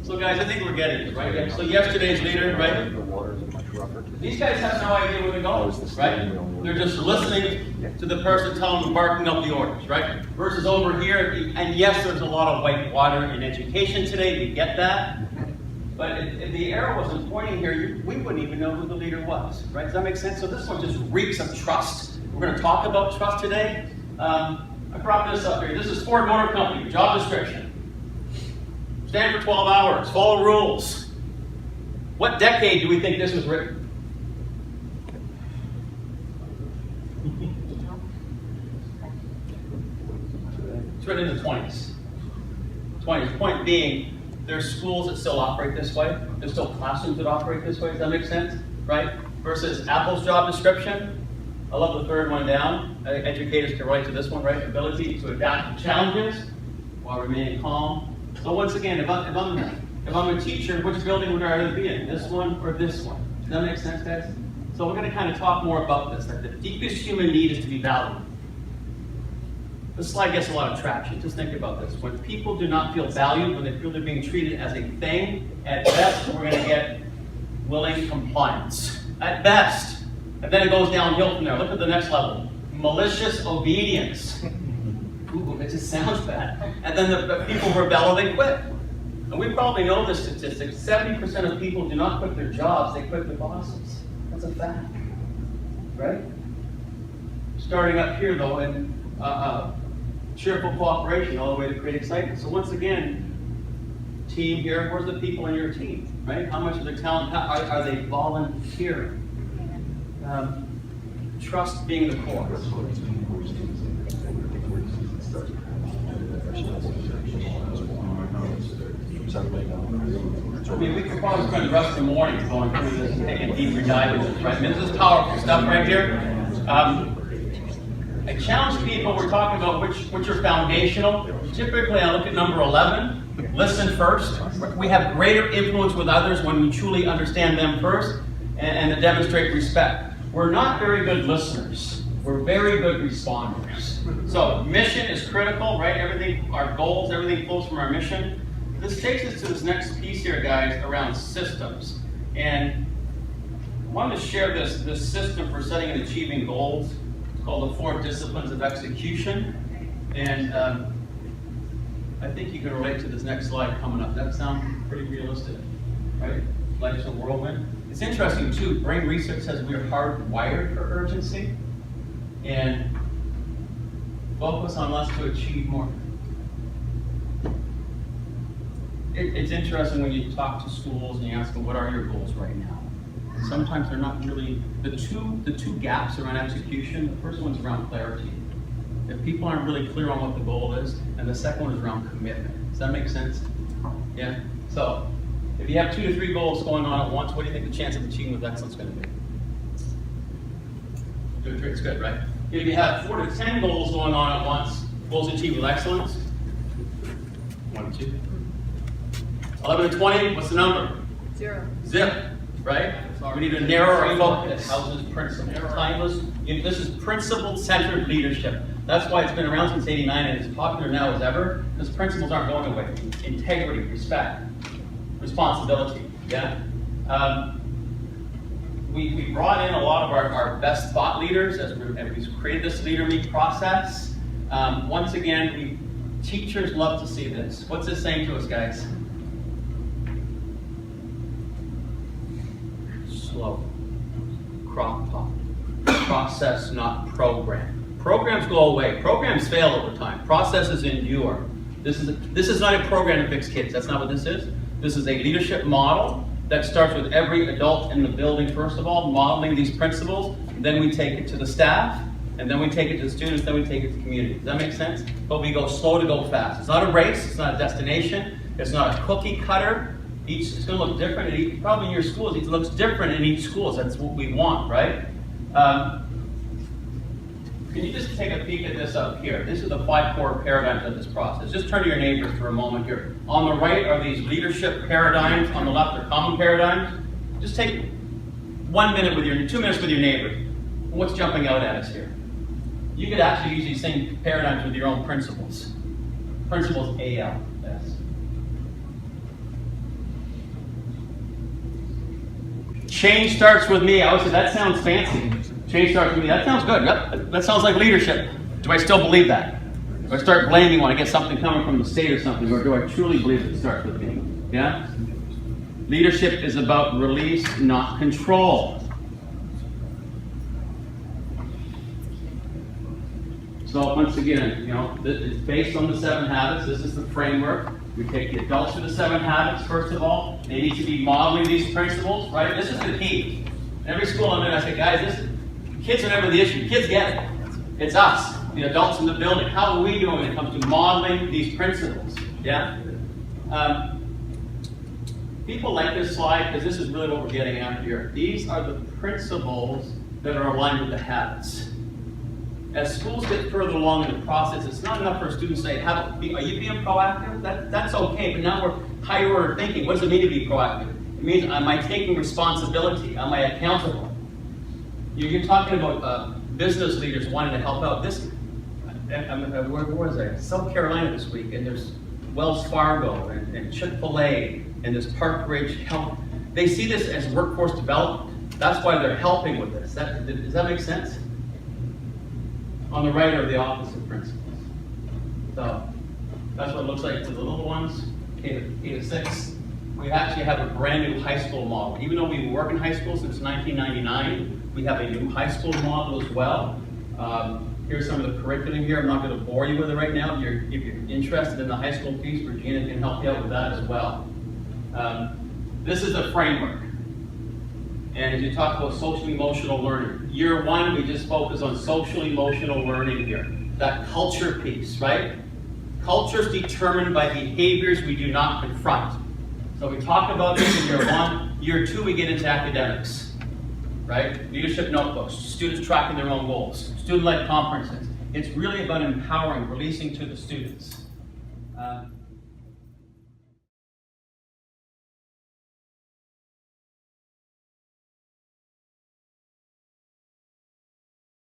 So guys, I think we're getting it, right? So yesterday's leader, right? These guys have no idea where they're going, right? They're just listening to the person telling them, barking up the orders, right? Versus over here, and yes, there's a lot of white water in education today, we get that. But if the arrow wasn't pointing here, we wouldn't even know who the leader was, right? Does that make sense? So this one just reeks of trust. We're going to talk about trust today. I brought this up here. This is Ford Motor Company, job description. Stand for 12 hours, follow rules. What decade do we think this was written? It's written in the 20s. 20s. Point being, there's schools that still operate this way. There's still classrooms that operate this way. Does that make sense? Right? Versus Apple's job description. I love the third one down. Educators can relate to this one, right? Ability to adapt to challenges while remaining calm. So once again, if I'm a teacher, which building would I rather be in? This one or this one? Does that make sense, guys? So we're going to kind of talk more about this. That the deepest human need is to be valued. This slide gets a lot of traction. Just think about this. When people do not feel valued, when they feel they're being treated as a thing, at best, we're going to get willing compliance. At best. And then it goes downhill from there. Look at the next level. Malicious obedience. Ooh, it just sounds bad. And then the people rebel and they quit. And we probably know this statistic. 70% of people do not quit their jobs, they quit their bosses. That's a fact. Right? Starting up here though, in cheerful cooperation all the way to create excitement. So once again, team here, where's the people in your team? Right? How much of their talent, are they volunteering? Trust being the core. I mean, we could probably spend the rest of the morning going through this and taking a deeper dive into this, right? I mean, this is powerful stuff right here. I challenge people, we're talking about which are foundational. Typically, I look at number 11, listen first. We have greater influence with others when we truly understand them first and to demonstrate respect. We're not very good listeners. We're very good responders. So mission is critical, right? Everything, our goals, everything flows from our mission. This takes us to this next piece here, guys, around systems. And I wanted to share this system for setting and achieving goals. It's called the 4 Disciplines of Execution. And I think you can relate to this next slide coming up. That sounds pretty realistic, right? Life's a whirlwind. It's interesting, too. Brain research says we're hardwired for urgency. And focus on less to achieve more. It's interesting when you talk to schools and you ask them, what are your goals right now? And sometimes they're not really, the two gaps around execution, the first one's around clarity. If people aren't really clear on what the goal is, and the second one is around commitment. Does that make sense? Yeah? So, if you have 2 to 3 goals going on at once, what do you think the chance of achieving with excellence is going to be? 2 to 3 is good, right? If you have 4 to 10 goals going on at once, goals achieved with excellence? 1 to 2. 11 to 20, what's the number? 0. Zip, right? We need to narrow our focus. How's this principle? Timeless. This is principle-centered leadership. That's why it's been around since '89 and as popular now as ever, because principles aren't going away. Integrity, respect, responsibility, yeah? We brought in a lot of our best thought leaders as we created this Leader Me process. Once again, teachers love to see this. What's this saying to us, guys? Slow. Crock pot. Process, not program. Programs go away. Programs fail over time. Processes endure. This is not a program to fix kids. That's not what this is. This is a leadership model that starts with every adult in the building, first of all, modeling these principles. Then we take it to the staff, and then we take it to the students, then we take it to the community. Does that make sense? But we go slow to go fast. It's not a race. It's not a destination. It's not a cookie cutter. It's going to look different. Probably in your schools, it looks different in each school. That's what we want, right? Can you just take a peek at this up here? This is the 5 core paradigms of this process. Just turn to your neighbors for a moment here. On the right are these leadership paradigms. On the left are common paradigms. Just take 1 minute with 2 minutes with your neighbor. What's jumping out at us here? You could actually use these same paradigms with your own principles. Principal's AL. Yes. Change starts with me. I always say that sounds fancy. Change starts with me. That sounds good. Yep. That sounds like leadership. Do I still believe that? Do I start blaming when I get something coming from the state or something, or do I truly believe it starts with me? Yeah? Leadership is about release, not control. So once again, it's based on the 7 habits. This is the framework. We take the adults through the 7 habits, first of all. They need to be modeling these principles, right? This is the key. In every school I'm in, I say, guys, kids are never the issue. Kids get it. It's us, the adults in the building. How are we doing when it comes to modeling these principles? Yeah? People like this slide because this is really what we're getting at here. These are the principles that are aligned with the habits. As schools get further along in the process, it's not enough for a student to say, are you being proactive? That's okay, but now we're higher order thinking. What does it mean to be proactive? It means, am I taking responsibility? Am I accountable? You're talking about business leaders wanting to help out. Where was I? South Carolina this week, and there's Wells Fargo and Chick-fil-A, and there's Park Ridge Health. They see this as workforce development. That's why they're helping with this. Does that make sense? On the right are the opposite principles. So that's what it looks like to the little ones, K to 6. We actually have a brand new high school model. Even though we work in high school since 1999, we have a new high school model as well. Here's some of the curriculum here. I'm not going to bore you with it right now. If you're interested in the high school piece, Regina can help you out with that as well. This is a framework. And as you talk about social emotional learning, year 1, we just focus on social emotional learning here. That culture piece, right? Culture is determined by behaviors we do not confront. So we talk about this in year 1. Year 2, we get into academics, right? Leadership notebooks, students tracking their own goals, student-led conferences. It's really about empowering, releasing to the students.